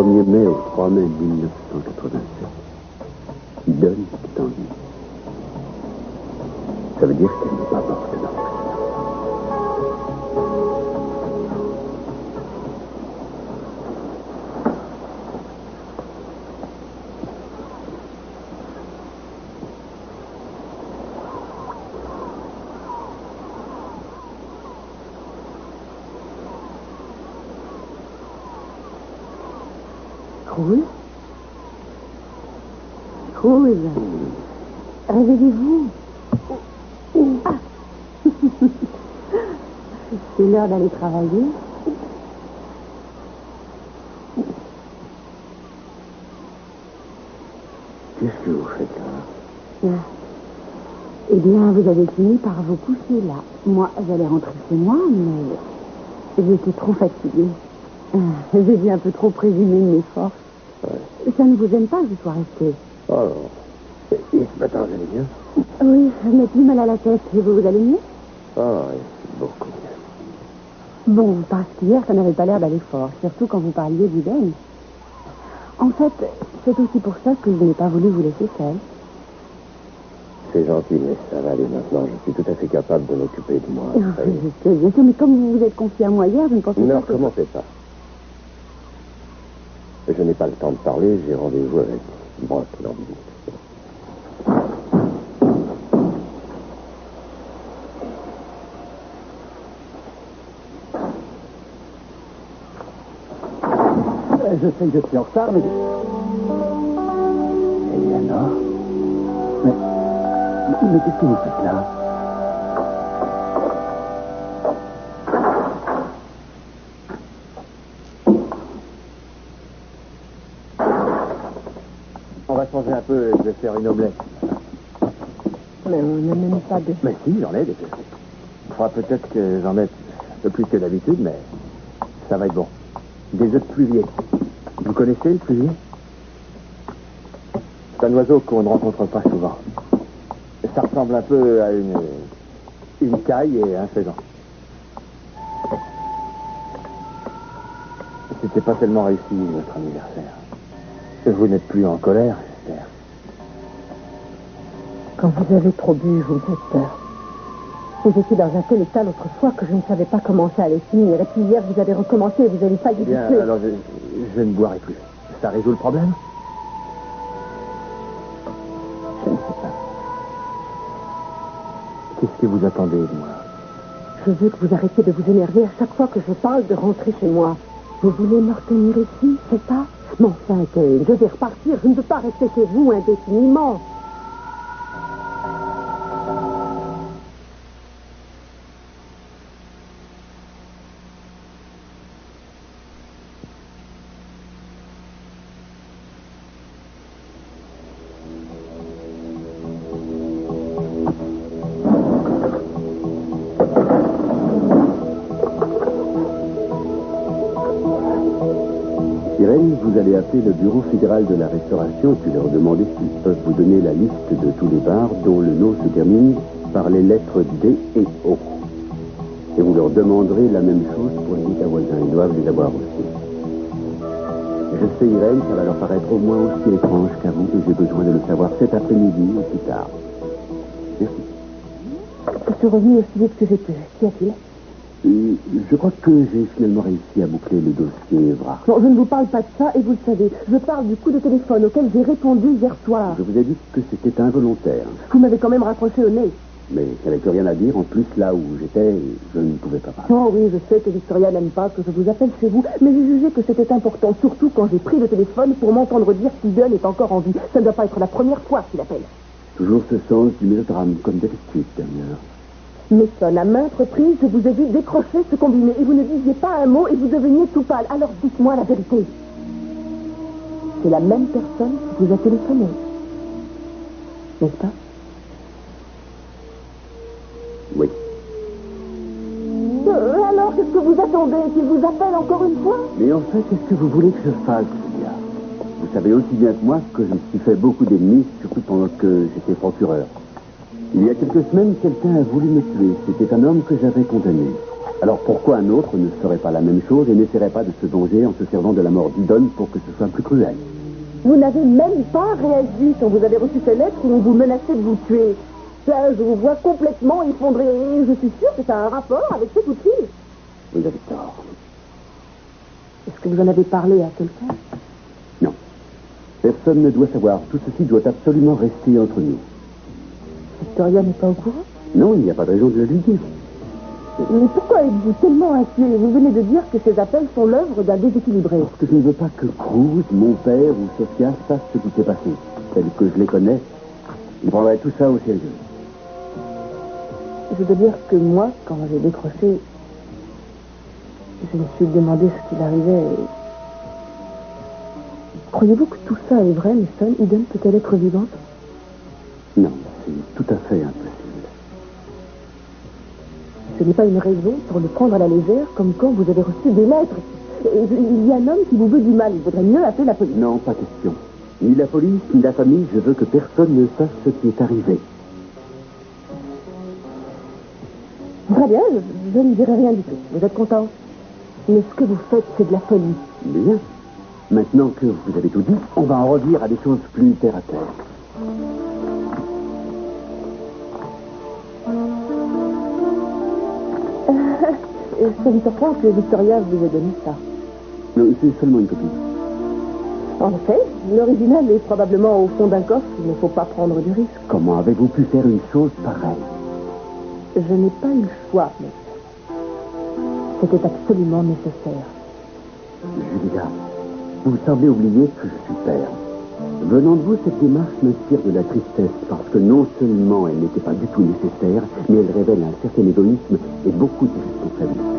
1er mai au 3 mai 1987. Idole est en vie. Ça veut dire qu'elle n'est pas morte dans l'accident. Rose? Rose? Réveillez-vous. Ah. C'est l'heure d'aller travailler. Qu'est-ce que vous faites là? Eh bien, vous avez fini par vous coucher là. Moi, j'allais rentrer chez moi, mais j'étais trop fatiguée. J'ai dû un peu trop présumer de mes forces. Ouais. Ça ne vous aime pas que je sois restée? Oh, et ce matin, vous allez bien? Oui, je n'ai plus mal à la tête. Et vous allez mieux? Oh, oui, beaucoup mieux. Bon, parce qu'hier, ça n'avait pas l'air d'aller fort, surtout quand vous parliez d'Iden. En fait, c'est aussi pour ça que je n'ai pas voulu vous laisser seule. C'est gentil, mais ça va aller maintenant. Je suis tout à fait capable de m'occuper de moi. Je sais, bien sûr, mais comme vous vous êtes confié à moi hier, je ne pensais pas que... Ne recommencez pas. Je n'ai pas le temps de parler, j'ai rendez-vous avec Brock dans 10 minutes. Je sais que je suis en retard, mais... Eleanor? Mais qu'est-ce que vous faites là? On va changer un peu, je vais faire une omelette. Mais on n'a même pas de... Mais si, j'en ai des péchés. Il faudra peut-être que j'en mette un peu plus que d'habitude, mais ça va être bon. Des œufs de pluvier. Vous connaissez le pluvier? C'est un oiseau qu'on ne rencontre pas souvent. Ça ressemble un peu à une caille et un faisan. C'était pas tellement réussi, votre anniversaire. Vous n'êtes plus en colère, j'espère. Quand vous avez trop bu, vous me faites peur. Vous étiez dans un tel état l'autre fois que je ne savais pas comment ça allait finir. Et puis hier, vous avez recommencé et vous avez failli... Bien, alors je ne boirai plus. Ça résout le problème? Je ne sais pas. Qu'est-ce que vous attendez de moi? Je veux que vous arrêtiez de vous énerver à chaque fois que je parle de rentrer chez moi. Vous voulez me retenir ici, c'est ça? Mais enfin, Kane, je vais repartir. Je ne peux pas rester chez vous indéfiniment. Irène, vous allez appeler le bureau fédéral de la restauration puis leur demander s'ils peuvent vous donner la liste de tous les bars dont le nom se termine par les lettres D et O. Et vous leur demanderez la même chose pour les états voisins. Ils doivent les avoir aussi. Je sais, Irène, ça va leur paraître au moins aussi étrange qu'à vous, et j'ai besoin de le savoir cet après-midi ou plus tard. Merci. Je suis revenue aussi vite que j'ai pu. Qu'y a-t-il? Je crois que j'ai finalement réussi à boucler le dossier Evra. Non, je ne vous parle pas de ça, et vous le savez. Je parle du coup de téléphone auquel j'ai répondu hier soir. Je vous ai dit que c'était involontaire. Vous m'avez quand même raccroché au nez. Mais il n'y avait plus rien à dire. En plus, là où j'étais, je ne pouvais pas parler. Oh oui, je sais que Victoria n'aime pas que je vous appelle chez vous, mais j'ai jugé que c'était important, surtout quand j'ai pris le téléphone pour m'entendre dire qu'Iden est encore en vie. Ça ne doit pas être la première fois qu'il appelle. Toujours ce sens du mélodrame, comme d'habitude, d'ailleurs. Mason, à maintes reprises, je vous ai vu décrocher ce combiné et vous ne disiez pas un mot et vous deveniez tout pâle. Alors dites-moi la vérité. C'est la même personne qui vous a téléphoné, n'est-ce pas? Oui. Alors, qu'est-ce que vous attendez? Qu'il vous appelle encore une fois? Mais en fait, qu'est-ce que vous voulez que je fasse, Julia? Vous savez aussi bien que moi que je me suis fait beaucoup d'ennemis, surtout pendant que j'étais procureur. Il y a quelques semaines, quelqu'un a voulu me tuer. C'était un homme que j'avais condamné. Alors pourquoi un autre ne ferait pas la même chose et n'essaierait pas de se venger en se servant de la mort d'Idon pour que ce soit plus cruel? Vous n'avez même pas réagi quand vous avez reçu ces lettres où on vous menaçait de vous tuer. Ça, je vous vois complètement effondré. Et je suis sûre que ça a un rapport avec ces coups de fil. Vous avez tort. Est-ce que vous en avez parlé à quelqu'un? Non. Personne ne doit savoir. Tout ceci doit absolument rester entre nous. Victoria n'est pas au courant? Non, il n'y a pas de raison de le lui dire. Mais pourquoi êtes-vous tellement inquiet? Vous venez de dire que ces appels sont l'œuvre d'un déséquilibré. Parce que je ne veux pas que Cruz, mon père ou Sofia sachent ce qui s'est passé. Tel que je les connais, ils prendraient tout ça au sérieux. Je veux dire que moi, quand j'ai décroché, je me suis demandé ce qu'il arrivait. Croyez-vous que tout ça est vrai, mais seule Eden peut-elle être vivante? Non, c'est tout à fait impossible. Ce n'est pas une raison pour le prendre à la légère, comme quand vous avez reçu des lettres. Il y a un homme qui vous veut du mal. Il vaudrait mieux appeler la police. Non, pas question. Ni la police, ni la famille, je veux que personne ne sache ce qui est arrivé. Très bien, je ne dirai rien du tout. Vous êtes content? Mais ce que vous faites, c'est de la folie. Bien. Maintenant que vous avez tout dit, on va en revenir à des choses plus terre à terre. Ça vous surprend que Victoria vous ait donné ça? Non, c'est seulement une copie. En effet, l'original est probablement au fond d'un coffre. Il ne faut pas prendre de risque. Comment avez-vous pu faire une chose pareille? Je n'ai pas eu le choix, mais c'était absolument nécessaire. Julia, vous semblez oublier que je suis père. Venant de vous, cette démarche m'inspire de la tristesse parce que non seulement elle n'était pas du tout nécessaire, mais elle révèle un certain égoïsme et beaucoup de responsabilité.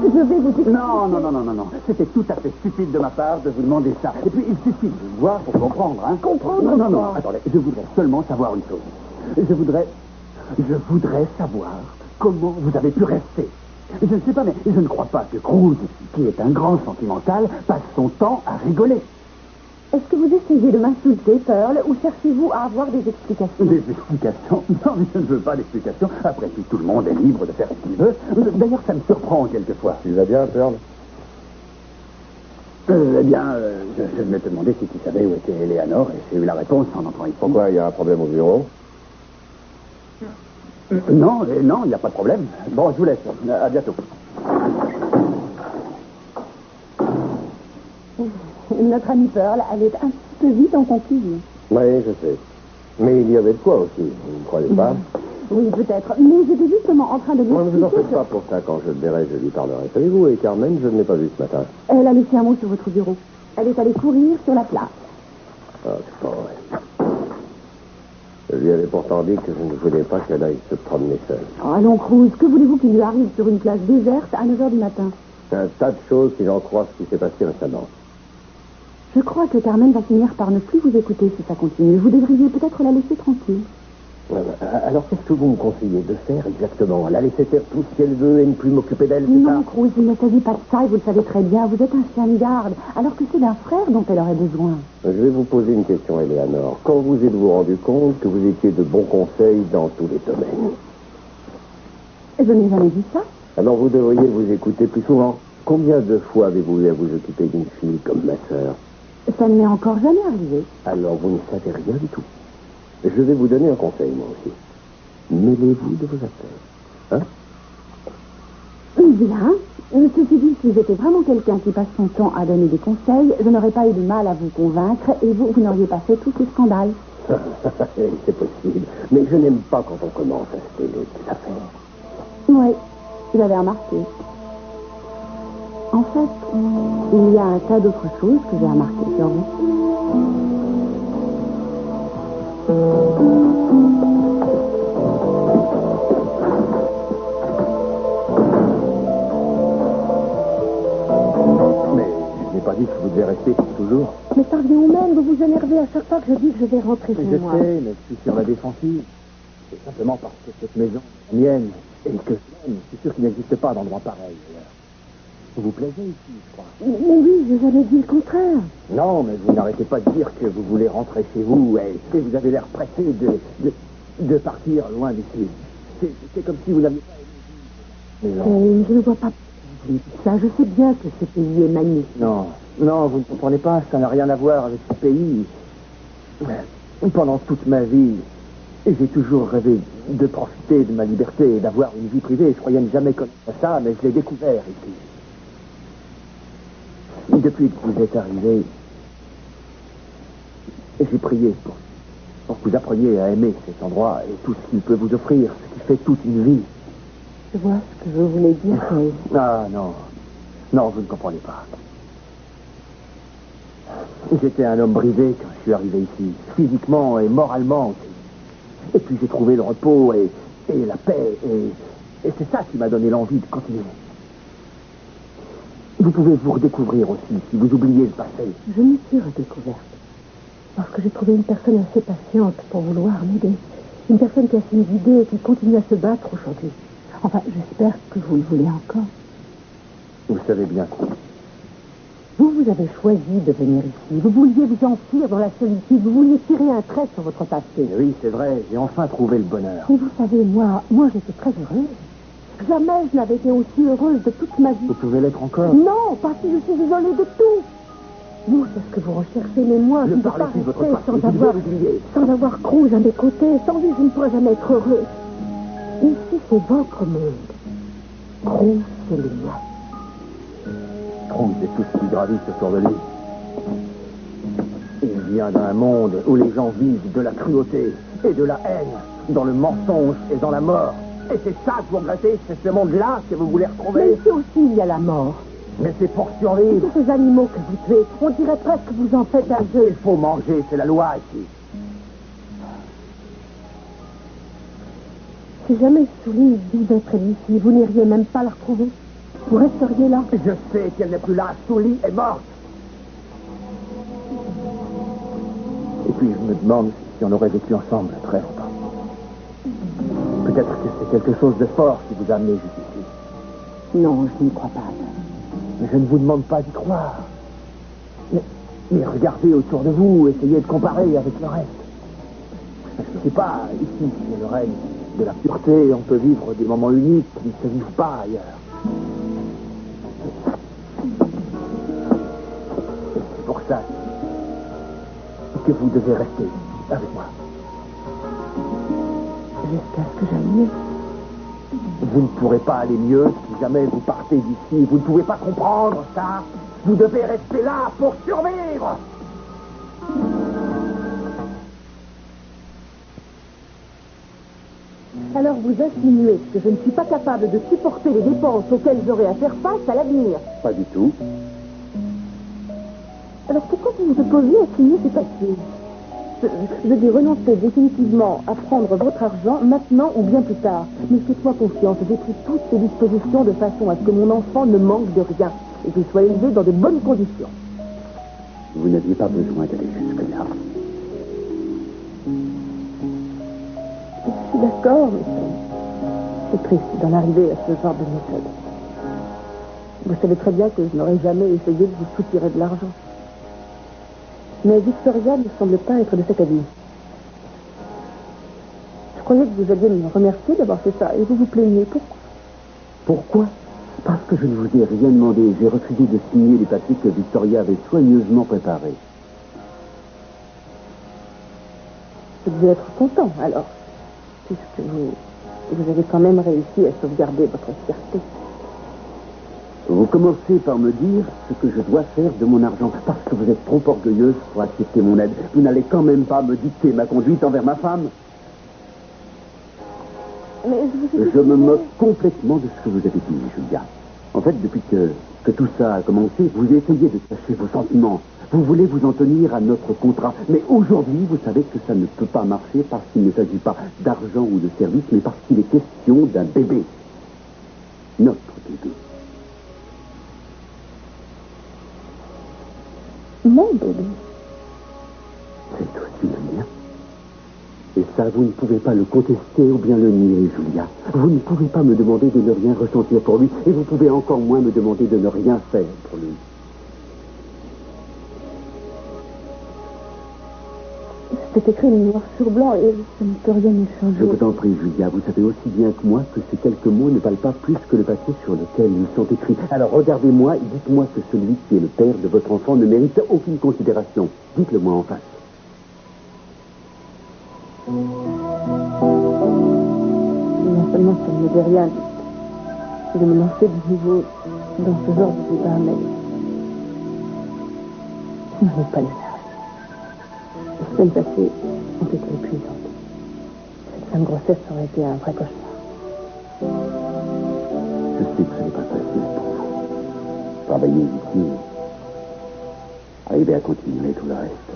Je vais vous dire... Non. C'était tout à fait stupide de ma part de vous demander ça. Et puis, il suffit de vous voir pour comprendre, hein. Comprendre? Non. Attendez, je voudrais seulement savoir une chose. Je voudrais savoir comment vous avez pu rester. Je ne sais pas, mais je ne crois pas que Cruz, qui est un grand sentimental, passe son temps à rigoler. Est-ce que vous essayez de m'insulter, Pearl, ou cherchez-vous à avoir des explications? Des explications? Non, mais je ne veux pas d'explications. Après tout le monde est libre de faire ce qu'il veut. D'ailleurs, ça me surprend quelquefois. Tu vas bien, Pearl? Je venais te demander si tu savais où était Eleanor, et j'ai eu la réponse en entrant ici. Pourquoi? Il y a un problème au bureau? Non, il n'y a pas de problème. Bon, je vous laisse. À bientôt. Notre amie Pearl, elle est un petit peu vite en conclusion. Oui, je sais. Mais il y avait de quoi aussi, vous ne croyez pas? Oui, peut-être. Mais j'étais justement en train de lui Moi, ne vous en expliquer faites pas pour ça. Quand je le verrai, je lui parlerai. Savez-vous, et Carmen, je ne l'ai pas vue ce matin. Elle a laissé un mot sur votre bureau. Elle est allée courir sur la place. Ah, c'est pas vrai. Je lui avais pourtant dit que je ne voulais pas qu'elle aille se promener seule. Oh, allons, Cruz, que voulez-vous qu'il lui arrive sur une place déserte à 9h du matin? Un tas de choses qui en croient ce qui s'est passé récemment. Je crois que Carmen va finir par ne plus vous écouter si ça continue. Vous devriez peut-être la laisser tranquille. Alors, qu'est-ce que vous me conseillez de faire exactement? La laisser faire tout ce qu'elle veut et ne plus m'occuper d'elle, c'est ça? Non, Cruz, il ne s'agit pas de ça et vous le savez très bien. Vous êtes un chien de garde, alors que c'est d'un frère dont elle aurait besoin. Je vais vous poser une question, Eleanor. Quand vous êtes-vous rendu compte que vous étiez de bons conseils dans tous les domaines? Je n'ai jamais dit ça. Alors, vous devriez vous écouter plus souvent. Combien de fois avez-vous eu à vous occuper d'une fille comme ma sœur? Ça ne m'est encore jamais arrivé. Alors, vous ne savez rien du tout. Je vais vous donner un conseil, moi aussi. Mêlez-vous de vos affaires. Hein? Bien. Ceci dit, si j'étais vraiment quelqu'un qui passe son temps à donner des conseils, je n'aurais pas eu de mal à vous convaincre et vous n'auriez pas fait tous ces scandales. C'est possible. Mais je n'aime pas quand on commence à se mêler des affaires. Oui, j'avais remarqué. En fait, il y a un tas d'autres choses que j'ai remarquées sur vous. Mais je n'ai pas dit que vous devez rester pour toujours. Mais ça revient au même, vous vous énervez à chaque fois que je dis que je vais rentrer chez Je moi. sais, mais je suis sur la défensive. C'est simplement parce que cette maison est mienne et que je suis sûr qu'il n'existe pas d'endroit pareil. Vous vous plaisez ici, je crois. Mais oui, je jamais dit le contraire. Non, mais vous n'arrêtez pas de dire que vous voulez rentrer chez vous et vous avez l'air pressé de partir loin d'ici. C'est comme si vous n'aviez pas aimé Mais non. Je ne vois pas ça. Je sais bien que ce pays est magnifique. Non, non, vous ne comprenez pas. Ça n'a rien à voir avec ce pays. Pendant toute ma vie, j'ai toujours rêvé de profiter de ma liberté et d'avoir une vie privée. Je croyais ne jamais connaître ça, mais je l'ai découvert ici. Depuis que vous êtes arrivé, j'ai prié pour que vous appreniez à aimer cet endroit et tout ce qu'il peut vous offrir, ce qui fait toute une vie. Je vois ce que vous voulez dire, mais... Ah, non. Non, vous ne comprenez pas. J'étais un homme brisé quand je suis arrivé ici, physiquement et moralement aussi. Et puis j'ai trouvé le repos et la paix, et c'est ça qui m'a donné l'envie de continuer. Vous pouvez vous redécouvrir aussi, si vous oubliez le passé. Je me suis redécouverte. Parce que j'ai trouvé une personne assez patiente pour vouloir m'aider. Une personne qui a su me guider et qui continue à se battre aujourd'hui. Enfin, j'espère que vous le voulez encore. Vous savez bien. Vous avez choisi de venir ici. Vous vouliez vous enfuir dans la solitude. Vous vouliez tirer un trait sur votre passé. Oui, c'est vrai, j'ai enfin trouvé le bonheur. Et vous savez, moi j'étais très heureuse. Jamais je n'avais été aussi heureuse de toute ma vie. Vous pouvez l'être encore? Non, parce que je suis isolée de tout. Vous, c'est ce que vous recherchez, mais moi, je ne peux pas rester sans avoir Cruz à mes côtés. Sans lui, je ne pourrais jamais être heureuse. Ici, c'est votre monde. Cruz, c'est le mien. Cruz et tout ce qui gravite autour de lui. Il vient d'un monde où les gens vivent de la cruauté et de la haine, dans le mensonge et dans la mort. Et c'est ça que vous regrettez, c'est ce monde-là que vous voulez retrouver. Mais ici aussi, il y a la mort. Mais c'est pour survivre. Tous ces animaux que vous tuez, on dirait presque que vous en faites un jeu. Il faut manger, c'est la loi ici. Si jamais Sully vivait près d'ici, vous n'iriez même pas la retrouver. Vous resteriez là. Je sais qu'elle n'est plus là. Sully est morte. Et puis je me demande si on aurait vécu ensemble très longtemps. Peut-être que c'est quelque chose de fort qui vous a amené jusqu'ici. Non, je n'y crois pas. Mais je ne vous demande pas d'y croire. Mais regardez autour de vous, essayez de comparer avec le reste. Je ne sais pas, ici, c'est le règne de la pureté, on peut vivre des moments uniques qui ne se vivent pas ailleurs. Et c'est pour ça que vous devez rester avec moi. Jusqu'à ce que j'aille mieux. Vous ne pourrez pas aller mieux si jamais vous partez d'ici. Vous ne pouvez pas comprendre ça. Vous devez rester là pour survivre. Alors vous insinuez que je ne suis pas capable de supporter les dépenses auxquelles j'aurai à faire face à l'avenir. Pas du tout. Alors pourquoi vous vous opposez à signer ces papiers? Je dis renoncer définitivement à prendre votre argent maintenant ou bien plus tard. Mais faites-moi confiance, j'ai pris toutes ces dispositions de façon à ce que mon enfant ne manque de rien et qu'il soit élevé dans de bonnes conditions. Vous n'aviez pas besoin d'aller jusque-là. Je suis d'accord, mais c'est triste d'en arriver à ce genre de méthode. Vous savez très bien que je n'aurais jamais essayé de vous soutirer de l'argent. Mais Victoria ne semble pas être de cet avis. Je croyais que vous alliez me remercier d'avoir fait ça, et vous vous plaignez. Pourquoi? Pourquoi? Parce que je ne vous ai rien demandé. J'ai refusé de signer les papiers que Victoria avait soigneusement préparés. Vous devez être content, alors, puisque vous avez quand même réussi à sauvegarder votre fierté. Vous commencez par me dire ce que je dois faire de mon argent, parce que vous êtes trop orgueilleuse pour accepter mon aide. Vous n'allez quand même pas me dicter ma conduite envers ma femme. Mais je me moque complètement de ce que vous avez dit, Julia. En fait, depuis que tout ça a commencé, vous essayez de cacher vos sentiments. Vous voulez vous en tenir à notre contrat. Mais aujourd'hui, vous savez que ça ne peut pas marcher parce qu'il ne s'agit pas d'argent ou de service, mais parce qu'il est question d'un bébé. Notre bébé. Mon bébé. C'est aussi le mien. Et ça, vous ne pouvez pas le contester ou bien le nier, Julia. Vous ne pouvez pas me demander de ne rien ressentir pour lui, et vous pouvez encore moins me demander de ne rien faire pour lui. C'est écrit noir sur blanc et ça ne peut rien y changer. Je vous en prie, Julia, vous savez aussi bien que moi que ces quelques mots ne valent pas plus que le papier sur lequel ils sont écrits. Alors regardez-moi et dites-moi que celui qui est le père de votre enfant ne mérite aucune considération. Dites-le-moi en face. Non seulement ça ne me dit rien de me lancer de nouveau dans ce genre de débat, mais je n'en ai pas les nerfs. Les semaines passées ont été épuisantes. Cette fin de grossesse aurait été un vrai cauchemar. Je sais que ce n'est pas facile pour vous. Travailler ici, arriver à continuer tout le reste.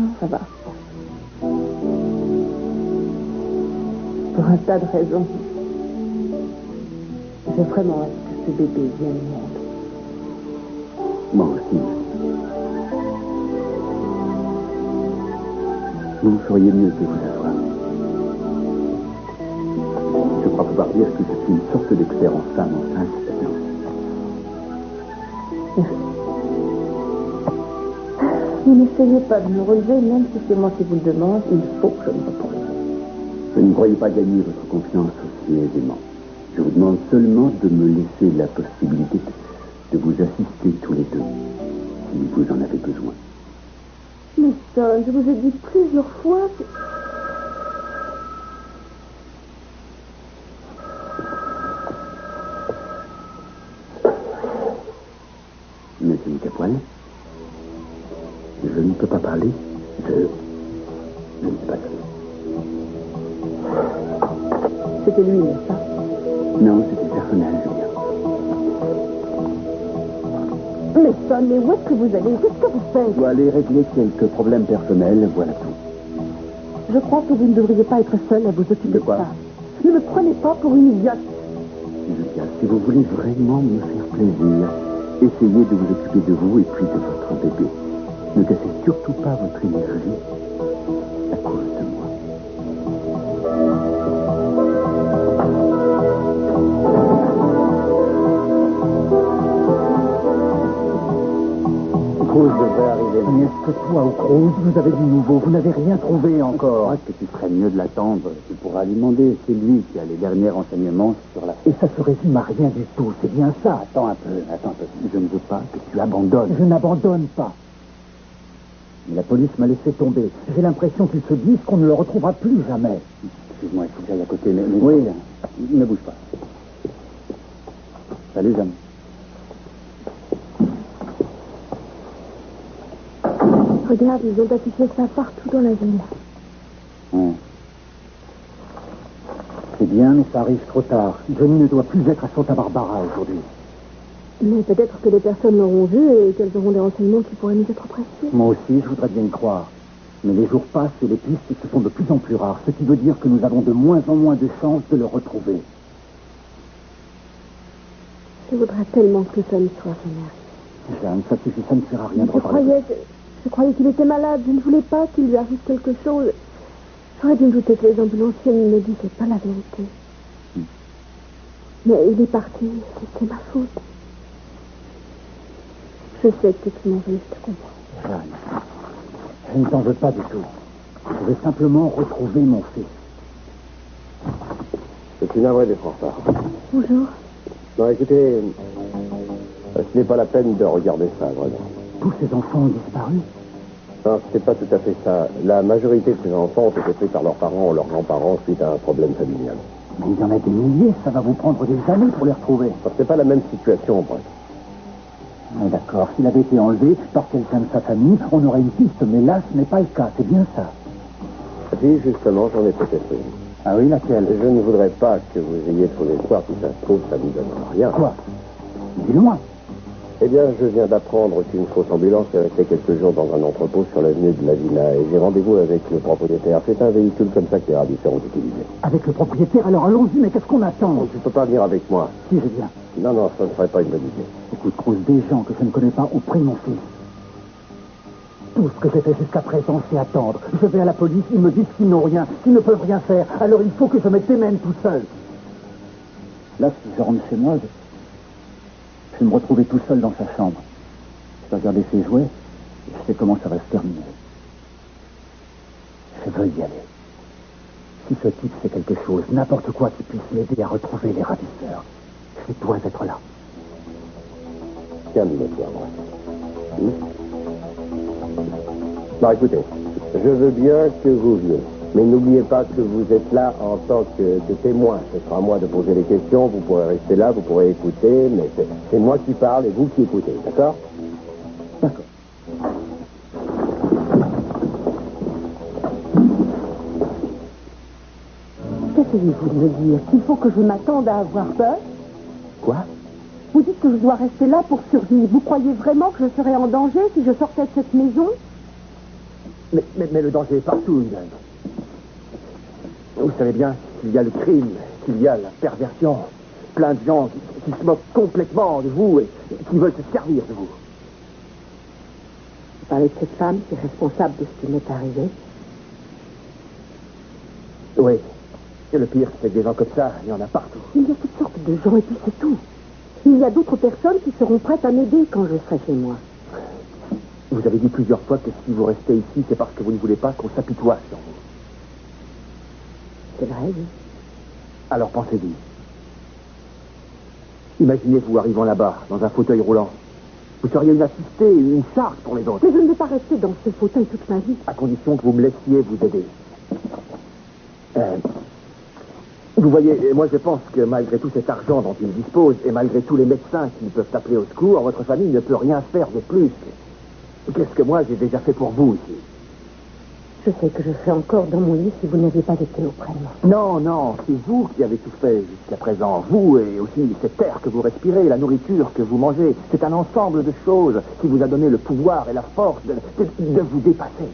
Non, ça va. Pour un tas de raisons. J'ai vraiment hâte que ce bébé vienne au monde. Moi aussi. Vous feriez mieux de vous asseoir. Je crois pouvoir dire que je suis une sorte d'expert en femme enceinte. Vous n'essayez pas de me relever, même si c'est moi qui vous le demande, il faut que je me repose. Je ne croyais pas gagner votre confiance aussi aisément. Je vous demande seulement de me laisser la possibilité de vous assister tous les deux, si vous en avez besoin. Mais ça, je vous ai dit plusieurs fois que... Monsieur Nicapoil, je ne peux pas parler. Je ne sais pas. C'était lui, n'est-ce pas? Non, c'était personnel, Julien. Mais ça, mais où est-ce que vous allez? Qu'est-ce que vous faites? Je dois aller régler quelques problèmes personnels, voilà tout. Je crois que vous ne devriez pas être seul à vous occuper De quoi? ça. Ne me prenez pas pour une idiote. Julia, si vous voulez vraiment me faire plaisir, essayez de vous occuper de vous et puis de votre bébé. Ne cassez surtout pas votre énergie à cause de moi. Cruz devrait arriver. Mais est-ce que toi, au Cruz, vous avez du nouveau? Vous n'avez rien trouvé encore. Je crois que tu ferais mieux de l'attendre. Tu pourras lui demander. C'est lui qui a les derniers renseignements sur la... Et ça se résume à rien du tout, c'est bien ça. Attends un peu. Je ne veux pas que tu abandonnes. Je n'abandonne pas. Mais la police m'a laissé tomber. J'ai l'impression qu'ils se disent qu'on ne le retrouvera plus jamais. Excuse-moi, il faut que j'aille à côté, mais... Oui. Ne bouge pas. Salut, Jeanne. Regarde, ils ont affiché ça partout dans la ville. Ouais. C'est bien, mais ça arrive trop tard. Johnny ne doit plus être à Santa Barbara aujourd'hui. Mais peut-être que les personnes l'auront vu et qu'elles auront des renseignements qui pourraient nous être précieux. Moi aussi, je voudrais bien y croire. Mais les jours passent et les pistes se font de plus en plus rares, ce qui veut dire que nous avons de moins en moins de chances de le retrouver. Je voudrais tellement que ça ne soit jamais arrivé. Jeanne, ça ne sert à rien de reparler. Je croyais qu'il était malade. Je ne voulais pas qu'il lui arrive quelque chose. J'aurais dû me douter que les ambulanciers ne me disaient pas la vérité. Mais il est parti. C'était ma faute. Je sais que tu m'en veux, je te comprends. Jeanne, je ne t'en veux pas du tout. Je veux simplement retrouver mon fils. Je suis navré d'être en retard. Bonjour. Non, écoutez, ce n'est pas la peine de regarder ça, vraiment. Tous ces enfants ont disparu. Non, c'est pas tout à fait ça. La majorité de ces enfants ont été pris par leurs parents ou leurs grands-parents suite à un problème familial. Mais il y en a des milliers, ça va vous prendre des années pour les retrouver. C'est pas la même situation, en bref. Mais d'accord, s'il avait été enlevé par quelqu'un de sa famille, on aurait une piste, mais là, ce n'est pas le cas, c'est bien ça. Si, justement, j'en ai peut-être une. Ah oui, laquelle? Je ne voudrais pas que vous ayez trop d'espoir, si ça se trouve, ça ne donne rien. Quoi? Dis-le-moi. Eh bien, je viens d'apprendre qu'une fausse ambulance est restée quelques jours dans un entrepôt sur l'avenue de la Villa et j'ai rendez-vous avec le propriétaire. C'est un véhicule comme ça que les ravisseurs ont utilisé. Avec le propriétaire, alors allons-y, mais qu'est-ce qu'on attend? Tu ne peux pas venir avec moi. Si, je viens. Non, ça ne serait pas une bonne idée. Écoute, Cruz, des gens que je ne connais pas ont pris mon fils. Tout ce que j'ai fait jusqu'à présent, c'est attendre. Je vais à la police, ils me disent qu'ils n'ont rien, qu'ils ne peuvent rien faire. Alors il faut que je mette les mêmes tout seul. Là, si je rentre chez moi, je vais me retrouver tout seul dans sa chambre. Je vais regarder ses jouets et je sais comment ça va se terminer. Je vais veux y aller. Si ce type fait quelque chose, n'importe quoi qui puisse m'aider à retrouver les ravisseurs, je dois être là. Calme-toi, moi. Bon, écoutez, je veux bien que vous veniez. Mais n'oubliez pas que vous êtes là en tant que témoin. Ce sera à moi de poser les questions. Vous pourrez rester là, vous pourrez écouter. Mais c'est moi qui parle et vous qui écoutez. D'accord? D'accord. Qu'essayez-vous de me dire? Qu'il faut que je m'attende à avoir peur? Quoi? Vous dites que je dois rester là pour survivre. Vous croyez vraiment que je serais en danger si je sortais de cette maison? Mais le danger est partout, Eden. Vous savez bien qu'il y a le crime, qu'il y a la perversion. Plein de gens qui se moquent complètement de vous et qui veulent se servir de vous. Vous parlez de cette femme qui est responsable de ce qui m'est arrivé? Oui. Et le pire, c'est que des gens comme ça, il y en a partout. Il y a toutes sortes de gens et puis c'est tout. Il y a d'autres personnes qui seront prêtes à m'aider quand je serai chez moi. Vous avez dit plusieurs fois que si vous restez ici, c'est parce que vous ne voulez pas qu'on s'apitoie sur vous. C'est vrai, oui. Alors pensez-y. Imaginez-vous arrivant là-bas, dans un fauteuil roulant. Vous seriez une assistée, une charge pour les autres. Mais je ne vais pas rester dans ce fauteuil toute ma vie. À condition que vous me laissiez vous aider. Vous voyez, moi je pense que malgré tout cet argent dont il dispose, et malgré tous les médecins qui peuvent appeler au secours, votre famille ne peut rien faire de plus. Qu'est-ce que moi j'ai déjà fait pour vous ici? Je sais que je serai encore dans mon lit si vous n'aviez pas été auprès de moi. Non, non, c'est vous qui avez tout fait jusqu'à présent. Vous et aussi cet air que vous respirez, la nourriture que vous mangez. C'est un ensemble de choses qui vous a donné le pouvoir et la force de vous dépasser.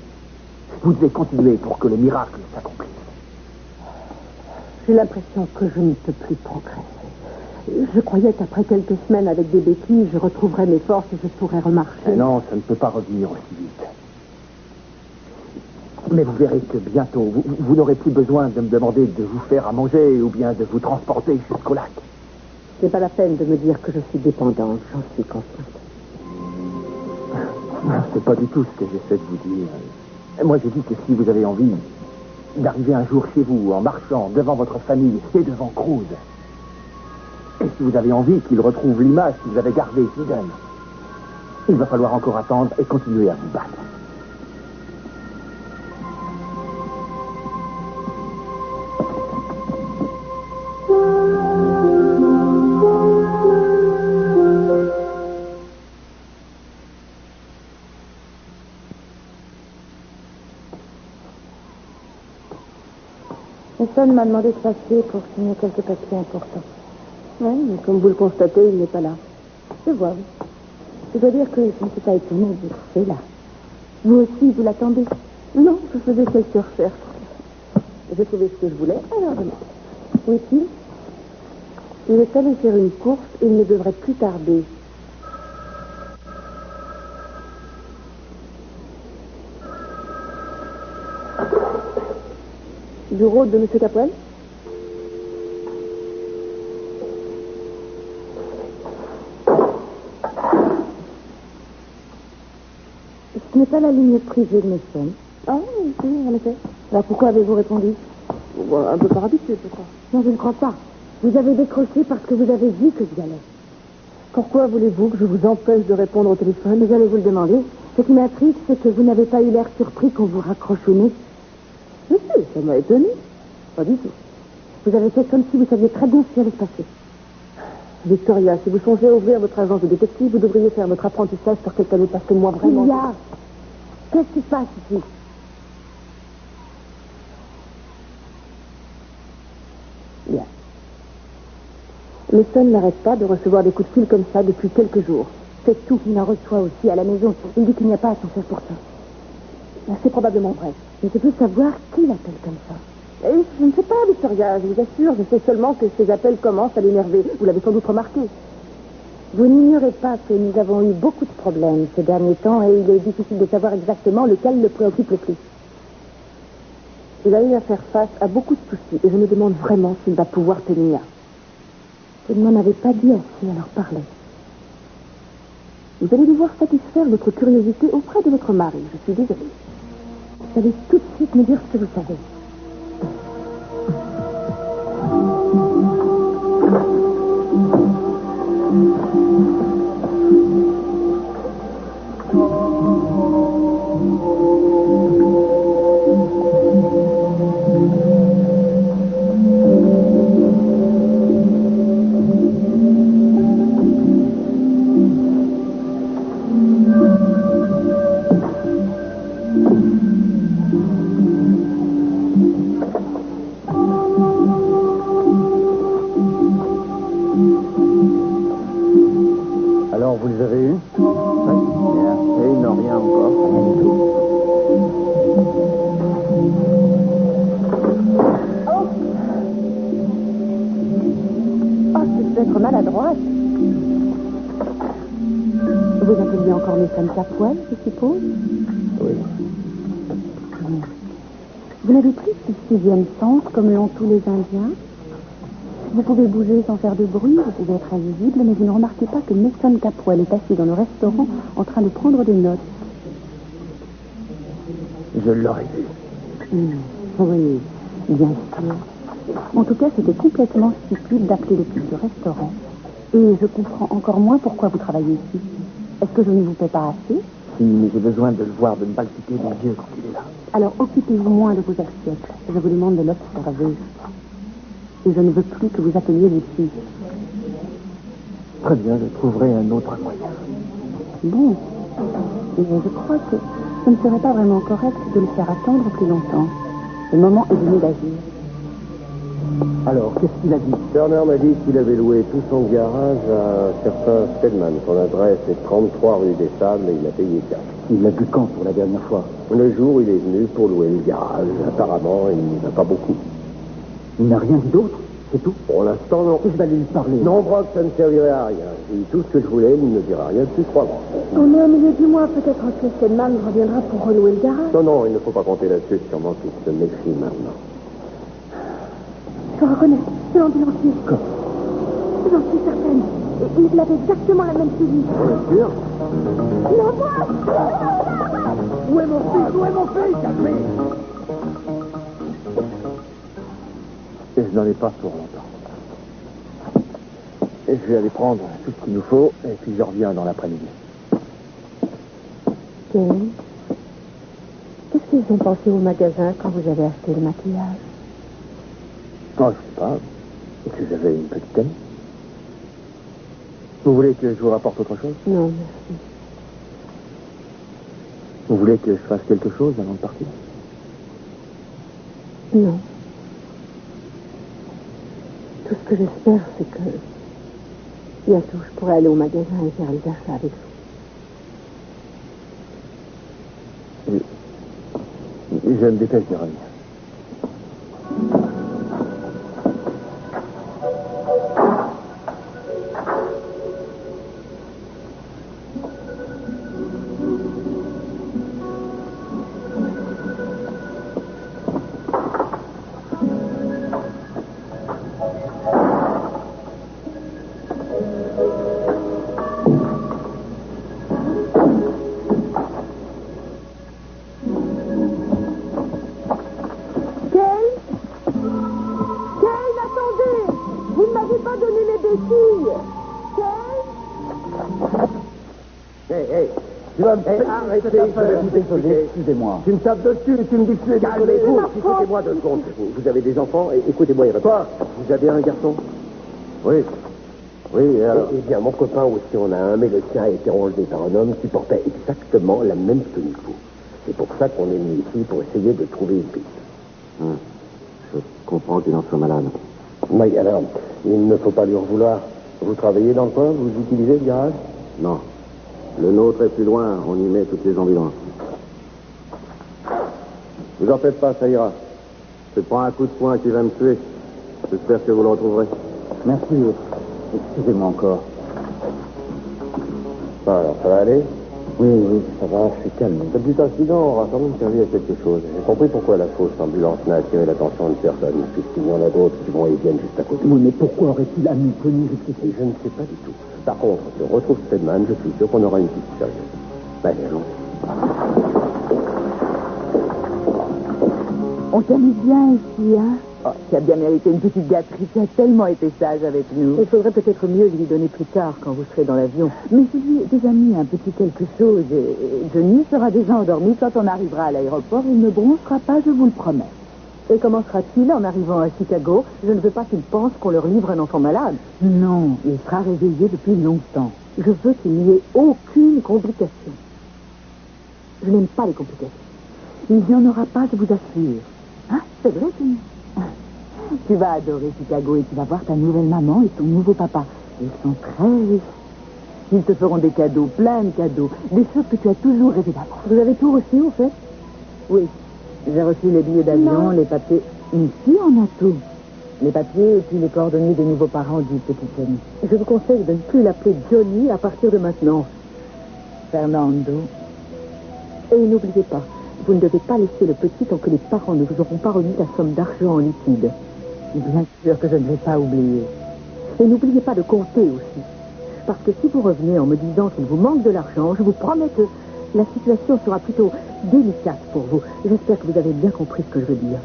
Vous devez continuer pour que le miracle s'accomplisse. J'ai l'impression que je ne peux plus progresser. Je croyais qu'après quelques semaines avec des béquilles, je retrouverais mes forces et je pourrais remarcher. Mais non, ça ne peut pas revenir aussi vite. Mais vous verrez que bientôt, vous n'aurez plus besoin de me demander de vous faire à manger ou bien de vous transporter jusqu'au lac. C'est pas la peine de me dire que je suis dépendante, j'en suis consciente. C'est pas du tout ce que j'essaie de vous dire. Moi, j'ai dit que si vous avez envie d'arriver un jour chez vous en marchant devant votre famille et devant Cruz, et si vous avez envie qu'il retrouve l'image que vous avez gardée, Eden, il va falloir encore attendre et continuer à vous battre. Personne m'a demandé de passer pour signer quelques papiers importants. Oui, mais comme vous le constatez, il n'est pas là. Je vois, oui. Je dois dire que je ne suis pas étonnée de vous trouver là. Vous aussi, vous l'attendez? Non, je faisais quelques recherches. J'ai trouvé ce que je voulais, alors je monte. Où est-il? Il est allé faire une course et il ne devrait plus tarder. Bureau de M. Capoel? Ce n'est pas la ligne privée de Nelson. Ah oui, en effet. Alors pourquoi avez-vous répondu? Un peu par habitude, je crois. Non, je ne crois pas. Vous avez décroché parce que vous avez dit que j'y allais. Pourquoi voulez-vous que je vous empêche de répondre au téléphone? J'allais vous le demander. Ce qui m'intrigue, c'est que vous n'avez pas eu l'air surpris qu'on vous raccroche au nez. Je sais, ça m'a étonné. Pas du tout. Vous avez fait comme si vous saviez très bien ce qui allait se passer. Victoria, si vous songez à ouvrir votre agence de détective, vous devriez faire votre apprentissage sur quelqu'un d'autre parce que moi, vraiment... Julia, qu'est-ce qui se passe ici? Bien. Mason n'arrête pas de recevoir des coups de fil comme ça depuis quelques jours. C'est tout. Il en reçoit aussi à la maison. Il dit qu'il n'y a pas à s'en faire pour ça. C'est probablement vrai. Mais je veux savoir qui l'appelle comme ça. Et je ne sais pas, Victoria, je vous assure. Je sais seulement que ces appels commencent à l'énerver. Vous l'avez sans doute remarqué. Vous n'ignorez pas que nous avons eu beaucoup de problèmes ces derniers temps et il est difficile de savoir exactement lequel le préoccupe le plus. Il a eu à faire face à beaucoup de soucis et je me demande vraiment s'il va pouvoir tenir. Vous ne m'en avez pas dit assez, alors parlez. Vous allez devoir satisfaire votre curiosité auprès de votre mari, je suis désolée. allez tout de suite me dire ce que vous savez. Alors, vous les avez eus? Oui. Bien. Et ils n'ont rien encore. Rien du tout. Oh, c'est peut-être maladroite. Vous appeliez encore Mason Capwell, je suppose? Oui. Vous n'avez plus ce sixième sens comme l'ont tous les Indiens? Vous pouvez bouger sans faire de bruit, vous pouvez être invisible, mais vous ne remarquez pas que Mason Capwell est assis dans le restaurant en train de prendre des notes. Je l'aurais vu. Oui, bien sûr. En tout cas, c'était complètement stupide d'appeler le type du restaurant. Et je comprends encore moins pourquoi vous travaillez ici. Est-ce que je ne vous paie pas assez? Si, mais j'ai besoin de le voir, de ne pas le quitter des yeux quand il est là. Alors occupez-vous moins de vos assiettes. Je vous demande de l'observer. Et je ne veux plus que vous appeliez Lucie. Très bien, je trouverai un autre moyen. Bon. Mais je crois que ce ne serait pas vraiment correct de le faire attendre plus longtemps. Le moment est venu d'agir. Alors, qu'est-ce qu'il a dit? Turner m'a dit qu'il avait loué tout son garage à un certain Stedman. Son adresse est 33 rue des Sables et il a payé cash. Il l'a vu quand pour la dernière fois? Le jour où il est venu pour louer le garage. Apparemment, il n'y va pas beaucoup. Il n'a rien dit d'autre? C'est tout? Pour l'instant, non. Je vais aller lui parler. Non, Brock, ça ne servirait à rien. J'ai dit tout ce que je voulais, il ne dira rien depuis 3 mois. On est au milieu du mois, peut-être que Stedman reviendra pour relouer le garage. Non, il ne faut pas compter là-dessus, sûrement qu'il se méfie maintenant. Je reconnais, c'est l'ambulancier. J'en suis certaine. Et il avait exactement la même tenue. Bien sûr. L'envoie! Où est mon fils? Où est mon fils? Calmez! Et je n'en ai pas pour longtemps. Et je vais aller prendre tout ce qu'il nous faut, et puis je reviens dans l'après-midi. Ken, qu'est-ce qu'ils ont pensé au magasin quand vous avez acheté le maquillage? Oh, je sais pas. Que j'avais une petite amie. Vous voulez que je vous rapporte autre chose? Non, merci. Vous voulez que je fasse quelque chose avant de partir? Non. Tout ce que j'espère, c'est que bientôt je pourrai aller au magasin et faire les achats avec vous. Je me dépêche de revenir. Excusez-moi. Tu me tapes dessus et tu me dis que tu es calmez-vous. Écoutez-moi 2 secondes. Vous avez des enfants? Écoutez-moi, il répond. Vous avez un garçon? Oui. Oui, et alors? Eh bien, mon copain aussi en a un, mais le sien a été enlevé par un homme qui portait exactement la même tenue que vous. C'est pour ça qu'on est venu ici, pour essayer de trouver une piste. Je comprends qu'il en soit malade. Oui, alors, il ne faut pas lui en vouloir. Vous travaillez dans le coin? Vous utilisez le garage? Non. Le nôtre est plus loin, on y met toutes les ambulances. Vous en faites pas, ça ira. C'est pas un coup de poing qui va me tuer. J'espère que vous le retrouverez. Merci. Excusez-moi encore. Alors, ça va aller? Oui, ça va, je suis calme. Ce petit incident aura quand même servi à quelque chose. J'ai compris pourquoi la fausse ambulance n'a attiré l'attention de personne, puisqu'il y en a d'autres qui vont et viennent juste à côté. Oui, mais pourquoi aurait-il amené Tony jusqu'ici? Je ne sais pas du tout. Par contre, si on retrouve Stedman, je suis sûr qu'on aura une piste sérieuse. Allez, allons. On t'amuse bien ici, hein? Oh, tu as bien mérité une petite gâterie. Tu as tellement été sage avec nous. Il faudrait peut-être mieux lui donner plus tard, quand vous serez dans l'avion. Mais je lui ai déjà mis un petit quelque chose. Et Johnny sera déjà endormi quand on arrivera à l'aéroport. Il ne bronchera pas, je vous le promets. Et comment sera-t-il en arrivant à Chicago? Je ne veux pas qu'il pense qu'on leur livre un enfant malade. Non, il sera réveillé depuis longtemps. Je veux qu'il n'y ait aucune complication. Je n'aime pas les complications. Il n'y en aura pas, je vous assure. Hein? C'est vrai, Johnny? Tu vas adorer Chicago et tu vas voir ta nouvelle maman et ton nouveau papa. Ils sont très riches. Ils te feront des cadeaux, plein de cadeaux, des choses que tu as toujours rêvé d'avoir. Vous avez tout reçu, au fait? Oui. J'ai reçu les billets d'avion, les papiers. Ici, on a tout. Les papiers et puis les coordonnées des nouveaux parents du petit Johnny. Je vous conseille de ne plus l'appeler Johnny à partir de maintenant. Fernando. Et n'oubliez pas, vous ne devez pas laisser le petit tant que les parents ne vous auront pas remis la somme d'argent en liquide. Bien sûr que je ne vais pas oublier. Et n'oubliez pas de compter aussi. Parce que si vous revenez en me disant qu'il vous manque de l'argent, je vous promets que la situation sera plutôt délicate pour vous. J'espère que vous avez bien compris ce que je veux dire.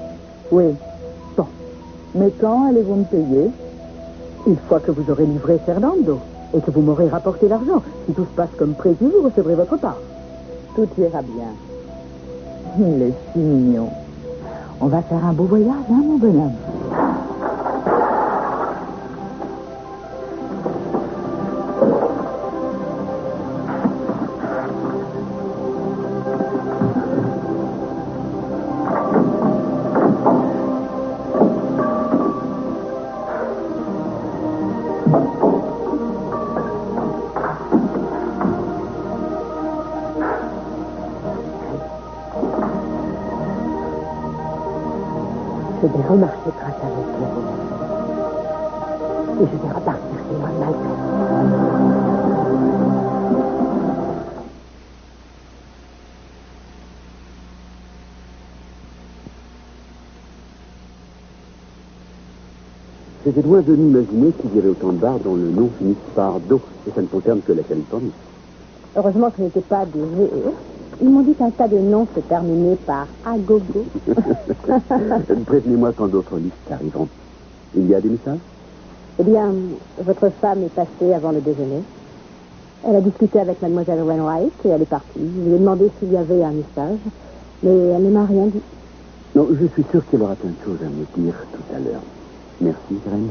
Oui. Bon. Mais quand allez-vous me payer? Une fois que vous aurez livré Fernando et que vous m'aurez rapporté l'argent. Si tout se passe comme prévu, vous recevrez votre part. Tout ira bien. Il est si mignon. On va faire un beau voyage, hein, mon bonhomme? Je vais remarcher grâce à votre voix. Et je vais repartir chez moi malgré. J'étais loin de m'imaginer qu'il y avait autant de bars dont le nom finisse par Do, et ça ne concerne que la Californie. Heureusement que ce n'était pas des G. Ils m'ont dit qu'un tas de noms se terminait par Agogo. Prévenez-moi quand d'autres listes arriveront. Il y a des messages? Eh bien, votre femme est passée avant le déjeuner. Elle a discuté avec mademoiselle Wainwright et elle est partie. Je lui ai demandé s'il y avait un message, mais elle ne m'a rien dit. Non, je suis sûr qu'elle aura plein de choses à me dire tout à l'heure. Merci, Irène.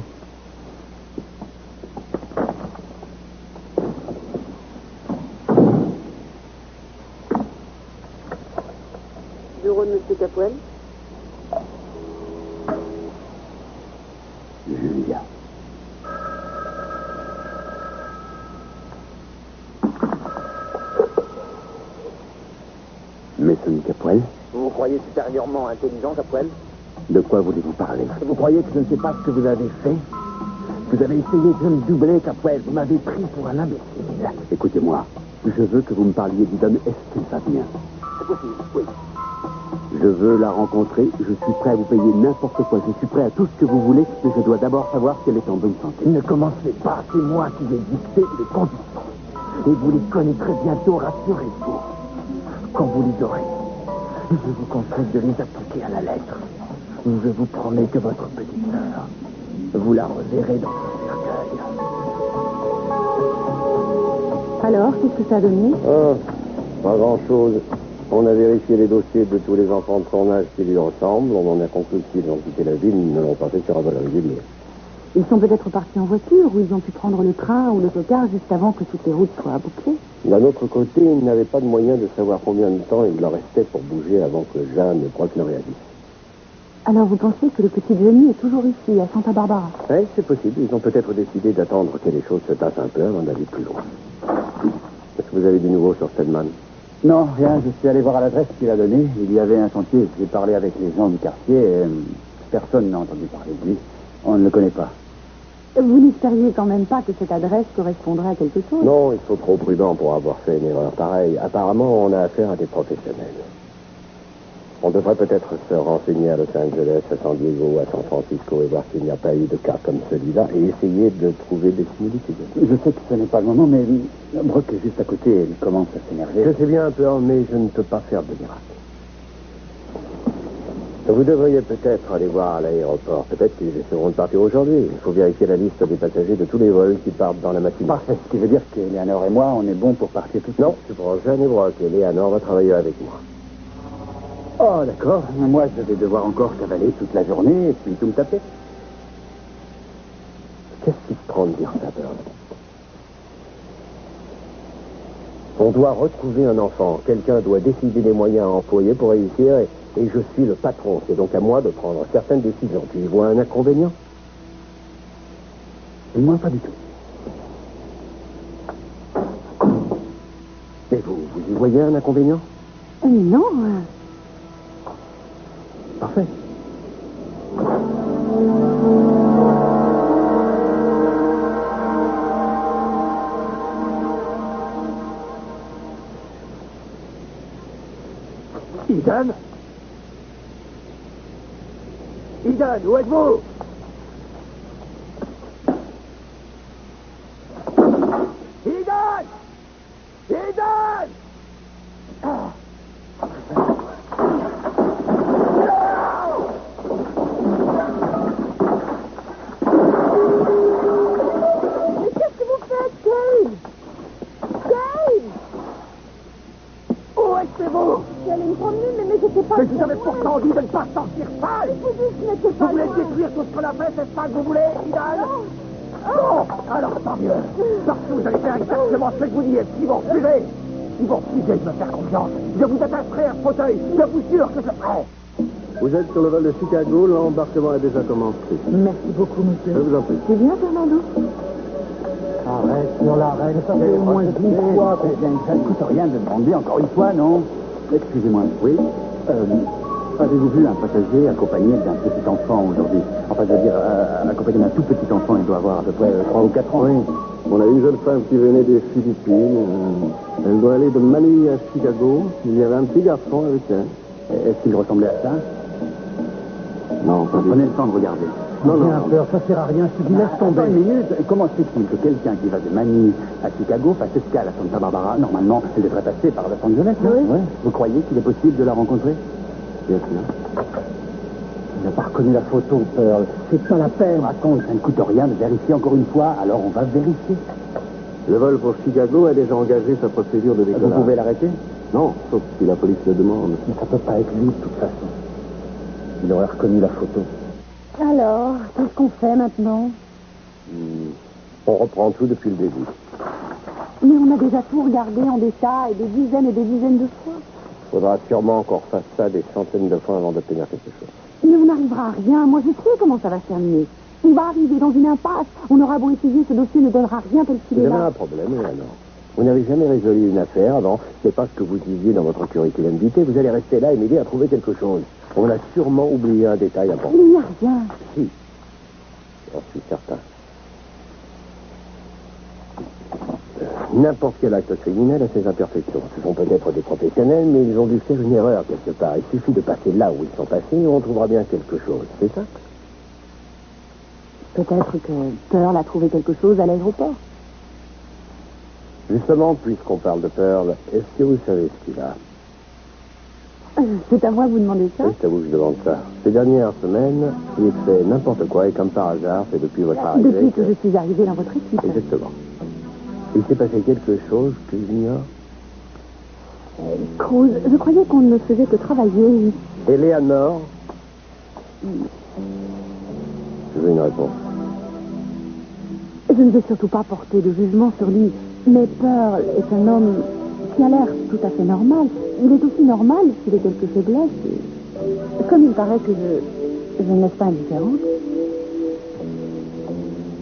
Bureau de M. Capoel. Julia. Mason Capoel. Vous vous croyez supérieurement intelligent, Capoel? De quoi voulez-vous parler? Vous croyez que je ne sais pas ce que vous avez fait? Vous avez essayé de me doubler, Capoel. Vous m'avez pris pour un imbécile. Écoutez-moi, je veux que vous me parliez d'Idon. Est-ce qu'il va bien? C'est possible, oui. Je veux la rencontrer, je suis prêt à vous payer n'importe quoi, je suis prêt à tout ce que vous voulez, mais je dois d'abord savoir si elle est en bonne santé. Ne commencez pas, c'est moi qui vais dicter les conditions. Et vous les connaîtrez bientôt, rassurez-vous. Quand vous les aurez, je vous conseille de les appliquer à la lettre. Je vous promets que votre petite sœur, vous la reverrez dans son cercueil. Alors, qu'est-ce que ça a donné? Pas grand-chose. On a vérifié les dossiers de tous les enfants de son âge qui lui ressemblent. On en a conclu qu'ils ont quitté la ville, ils ne l'ont pas fait sur un vol régulier. Ils sont peut-être partis en voiture ou ils ont pu prendre le train ou l'autocar juste avant que toutes les routes soient bouclées. D'un autre côté, ils n'avaient pas de moyen de savoir combien de temps il leur restait pour bouger avant que Jeanne et Brock ne réagissent. Alors vous pensez que le petit Johnny est toujours ici, à Santa Barbara? Oui, c'est possible. Ils ont peut-être décidé d'attendre que les choses se tassent un peu avant d'aller plus loin. Est-ce que vous avez du nouveau sur Stedman? Non, rien. Je suis allé voir à l'adresse qu'il a donnée. Il y avait un chantier. J'ai parlé avec les gens du quartier. Et, personne n'a entendu parler de lui. On ne le connaît pas. Vous n'espériez quand même pas que cette adresse correspondrait à quelque chose? Non, ils sont trop prudents pour avoir fait une erreur pareille. Apparemment, on a affaire à des professionnels. On devrait peut-être se renseigner à Los Angeles, à San Diego, à San Francisco et voir s'il n'y a pas eu de cas comme celui-là et essayer de trouver des similitudes. Je sais que ce n'est pas le moment, mais Brock est juste à côté. Il commence à s'énerver. Je sais bien un peu, mais je ne peux pas faire de miracle. Vous devriez peut-être aller voir à l'aéroport. Peut-être qu'ils essaieront de partir aujourd'hui. Il faut vérifier la liste des passagers de tous les vols qui partent dans la matinée. Parfait. Ce qui veut dire qu'Eleanor et moi, on est bons pour partir tout de suite. Non, tu prends Jeanne et Brock. Et Eleanor va travailler avec moi. Oh, d'accord. Moi, je vais devoir encore cavaler toute la journée et puis tout me taper. Qu'est-ce qui te prend de dire ça, Pearl? On doit retrouver un enfant. Quelqu'un doit décider des moyens à employer pour réussir et je suis le patron. C'est donc à moi de prendre certaines décisions. Tu y vois un inconvénient? Moi, pas du tout. Et vous y voyez un inconvénient? Non. Parfait. Ethan? Ethan, où êtes-vous? Ethan! Ethan! Mais qu'est-ce que vous faites, Gabe? Gabe! Où êtes-vous? J'allais me promener, mais j'étais pas... Mais vous avez pourtant dit de ne pas sortir seul! Vous dites que je n'étais Vous pas voulez loin. détruire tout ce qu'on a fait, c'est ça que vous voulez, Ethan? Non! Alors tant mieux! Parce que vous allez faire exactement ce que vous dites. Si vous refusez, de me faire confiance, je vous attacherai un fauteuil. Je vous jure que je le ferai. Vous êtes sur le vol de Chicago. L'embarquement a déjà commencé. Merci beaucoup, monsieur. Je vous en prie. C'est bien, Fernando? Arrête sur l'arrêt. Ça fait au moins 10 fois. Ça ne coûte rien de demander encore une fois, non? Excusez-moi. Oui? Avez-vous vu un passager accompagné d'un petit enfant aujourd'hui? Enfin, je veux dire, accompagné d'un tout petit enfant, il doit avoir à peu près 3 ou 4 ans. Oui. On a une jeune femme qui venait des Philippines. Elle doit aller de Manille à Chicago. Il y avait un petit garçon avec elle. Est-ce qu'il ressemblait à ça? Non, pas du Prenez tout. le temps de regarder. Non, non, Bien non. peur, ça sert à rien. Je te dis, laisse tomber. Attends une minute. Comment se fait-il que quelqu'un qui va de Manille à Chicago fasse escale à Santa Barbara? Normalement, elle devrait passer par Los Angeles, non? Oui. Ouais. Vous croyez qu'il est possible de la rencontrer? Bien sûr. Il n'a pas reconnu la photo, Pearl. C'est pas la peine. Raconte, ça ne coûte rien de vérifier encore une fois, alors on va vérifier. Le vol pour Chicago a déjà engagé sa procédure de décollage. Vous pouvez l'arrêter? Non, sauf si la police le demande. Mais ça peut pas être lui, de toute façon. Il aurait reconnu la photo. Alors, qu'est-ce qu'on fait maintenant? On reprend tout depuis le début. Mais on a déjà tout regardé en détail, des dizaines et des dizaines de fois. Faudra sûrement qu'on refasse ça des centaines de fois avant d'obtenir quelque chose. Mais on n'arrivera à rien. Moi, je sais comment ça va se terminer. On va arriver dans une impasse. On aura beau essayer, ce dossier ne donnera rien tel qu'il Vous est avez là. un problème, et alors? Vous n'avez jamais résolu une affaire avant. C'est pas ce que vous disiez dans votre curriculum vitae. Vous allez rester là et m'aider à trouver quelque chose. On a sûrement oublié un détail important. Il n'y a rien. Si. J'en suis certain. N'importe quel acte criminel a ses imperfections. Ce sont peut-être des professionnels, mais ils ont dû faire une erreur quelque part. Il suffit de passer là où ils sont passés et on trouvera bien quelque chose. C'est ça? Peut-être que Pearl a trouvé quelque chose à l'aéroport. Justement, puisqu'on parle de Pearl, est-ce que vous savez ce qu'il a? C'est à moi que vous demandez ça? Oui, c'est à vous que je demande ça. Ces dernières semaines, il fait n'importe quoi et comme par hasard, c'est depuis votre arrivée... Depuis que je suis arrivée dans votre équipe. Exactement. Il s'est passé quelque chose que j'ignore. Cruz, je croyais qu'on ne faisait que travailler. Eleanor? Je veux une réponse. Je ne veux surtout pas porter de jugement sur lui, mais Pearl est un homme qui a l'air tout à fait normal. Il est aussi normal s'il a quelques faiblesses. Et comme il paraît que je ne laisse pas indifférente.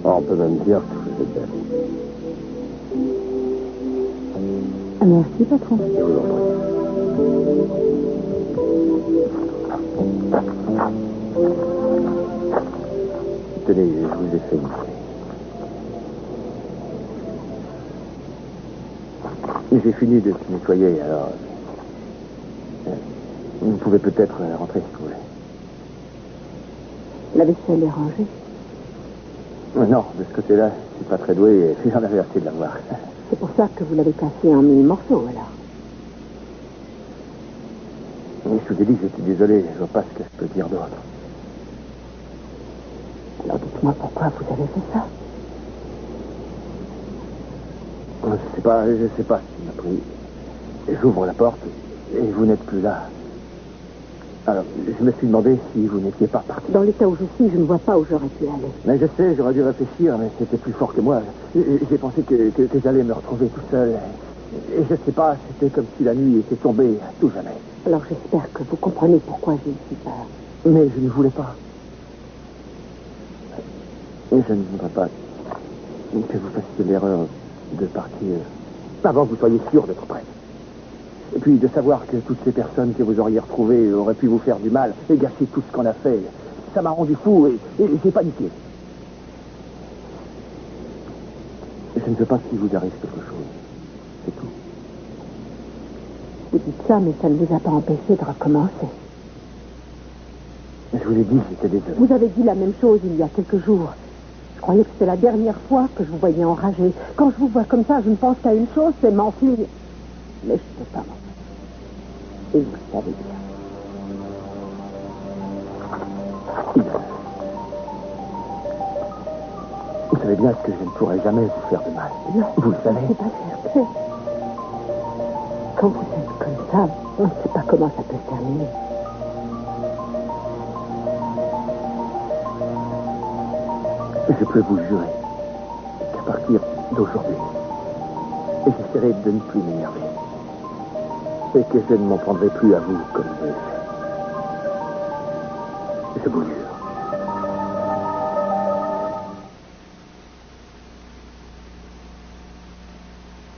Oh, on peut même dire que vous êtes belle. Merci, patron. Je vous en prie. Tenez, je vous ai fait une clé. J'ai fini de se nettoyer, alors... Vous pouvez peut-être rentrer si vous voulez. La vaisselle est rangée. Non, de ce côté-là, je suis pas très doué et j'en avais assez de la voir. C'est pour ça que vous l'avez cassé en 1000 morceaux, alors. Je vous ai dit que j'étais désolé, je vois pas ce que je peux dire d'autre. Alors dites-moi pourquoi vous avez fait ça. Je sais pas ce qui m'a pris. J'ouvre la porte et vous n'êtes plus là. Alors, je me suis demandé si vous n'étiez pas parti. Dans l'état où je suis, je ne vois pas où j'aurais pu aller. Mais je sais, j'aurais dû réfléchir, mais c'était plus fort que moi. J'ai pensé que j'allais me retrouver tout seul. Et je sais pas, c'était comme si la nuit était tombée à tout jamais. Alors j'espère que vous comprenez pourquoi j'ai eu si peur. Mais je ne voulais pas. Et je ne voudrais pas que vous fassiez l'erreur de partir avant que vous soyez sûr d'être prêt. Et puis de savoir que toutes ces personnes que vous auriez retrouvées auraient pu vous faire du mal et gâcher tout ce qu'on a fait. Ça m'a rendu fou et j'ai paniqué. Je ne veux pas qu'il vous arrive quelque chose. C'est tout. Vous dites ça, mais ça ne vous a pas empêché de recommencer. Je vous ai dit que j'étais désolé. Vous avez dit la même chose il y a quelques jours. Je croyais que c'était la dernière fois que je vous voyais enragé. Quand je vous vois comme ça, je ne pense qu'à une chose, c'est m'enfuir. Mais je ne peux pas m'enfuir. Et vous le savez bien. Vous savez bien que je ne pourrai jamais vous faire de mal. Non, vous le savez. C'est pas certain. Quand vous êtes comme ça, on ne sait pas comment ça peut se terminer. Je peux vous jurer qu'à partir d'aujourd'hui, j'essaierai de ne plus m'énerver. Et que je ne m'en prendrai plus à vous comme je l'ai fait. Je vous jure.